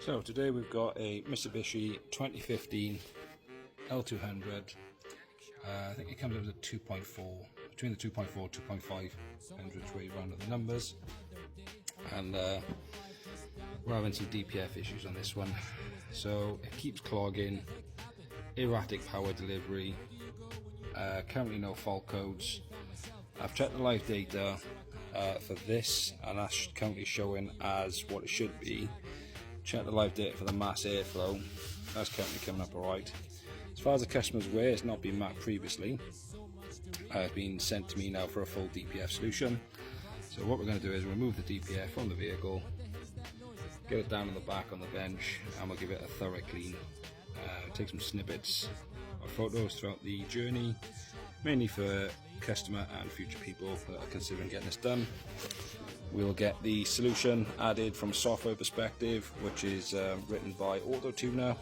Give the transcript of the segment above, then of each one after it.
So today we've got a Mitsubishi 2015 L200. I think it comes up with a 2.4, between the 2.4 and 2.5 hundredths where you round up the numbers. And we're having some DPF issues on this one. So it keeps clogging, erratic power delivery, currently no fault codes. I've checked the live data for this, and that's currently showing as what it should be. Check the live data for the mass airflow, that's currently coming up alright. As far as the customer's aware, it's not been mapped previously. It's been sent to me now for a full DPF solution. So what we're going to do is remove the DPF from the vehicle, get it down on the back on the bench, and we'll give it a thorough clean. Take some snippets of photos throughout the journey, mainly for customer and future people that are considering getting this done. We'll get the solution added from a software perspective, which is written by Auto Tuner,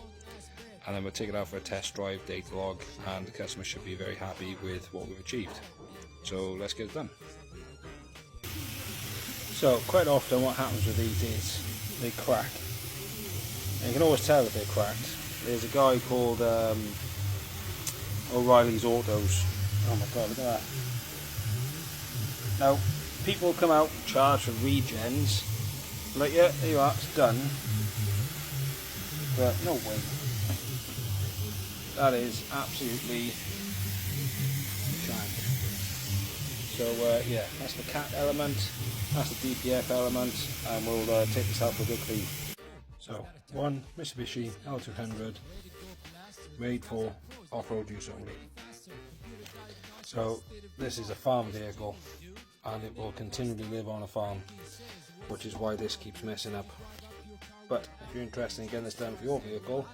and then we'll take it out for a test drive, data log, and the customer should be very happy with what we've achieved. So let's get it done. So quite often what happens with these is they crack. And you can always tell that they're cracked. There's a guy called O'Reilly's Autos. Oh my god, look at that. Now, people come out and charge for regens. Like, yeah, there you are, it's done. But no way. That is absolutely shanked. So yeah, that's the cat element, that's the DPF element, and we'll take this out for a good clean. So, one Mitsubishi L200, made for off-road use only. So, this is a farm vehicle, and it will continually live on a farm, which is why this keeps messing up. But if you're interested in getting this done for your vehicle,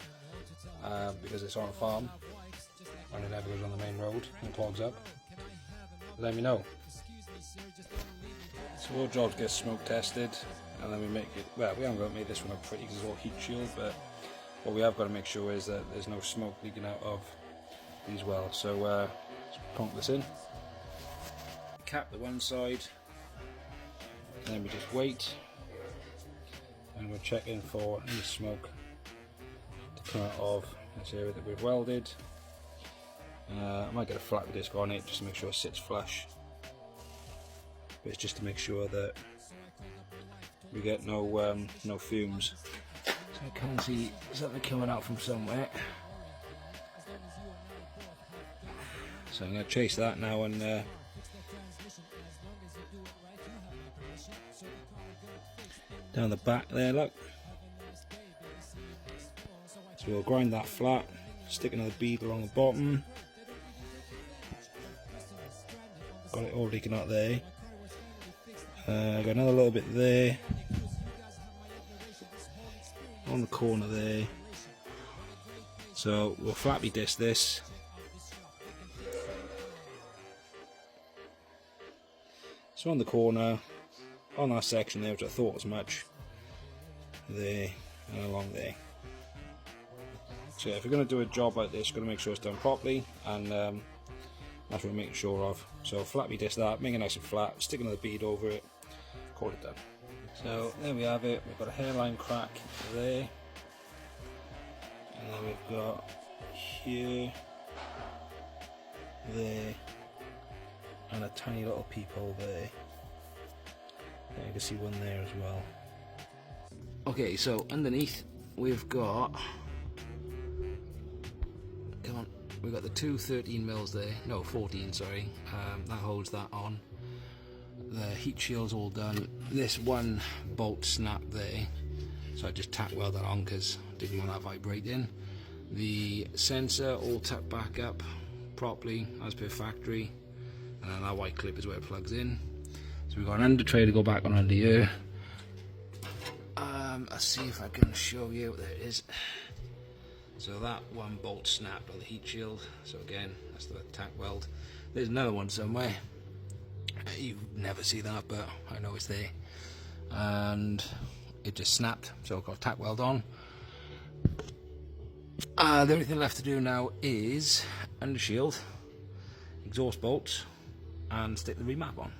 because it's on a farm and it never goes on the main road and clogs up, let me know. So our job gets smoke tested, and then we make it, well, we haven't got to make this one up pretty because it's all heat shield, but what we have got to make sure is that there's no smoke leaking out of these wells. So let's plonk this in, cap the one side, and then we just wait, and we're checking for any smoke to come out of this area that we've welded. I might get a flat disc on it just to make sure it sits flush, but it's just to make sure that we get no fumes. So I can see something coming out from somewhere. So I'm going to chase that now and down the back there, look. So we'll grind that flat, stick another bead along the bottom. Got it all leaking out there. Got another little bit there, on the corner there. So we'll flatly disc this. So on the corner, on that section there, which I thought was much, there and along there. So if you're going to do a job like this, you're going to make sure it's done properly, and that's what we're making sure of. So flatly disc that, make it nice and flat, stick another bead over it, call it done. So there we have it, we've got a hairline crack there, and then we've got here, there, and a tiny little peephole there. You can see one there as well. Okay, so underneath we've got, come on, we've got the two 13 mils there, no 14 sorry, that holds that on. The heat shield's all done. This one bolt snapped there, so I just tack weld that on because I didn't want that vibrating. The sensor all tucked back up properly as per factory, and then that white clip is where it plugs in. So we've got an under tray to go back on under here. Let's see if I can show you. There it is. So that one bolt snapped on the heat shield, so again that's the tack weld. There's another one somewhere, you never see that, but I know it's there, and it just snapped, so I've got tack weld on. The only thing left to do now is under shield, exhaust bolts, and stick the remap on.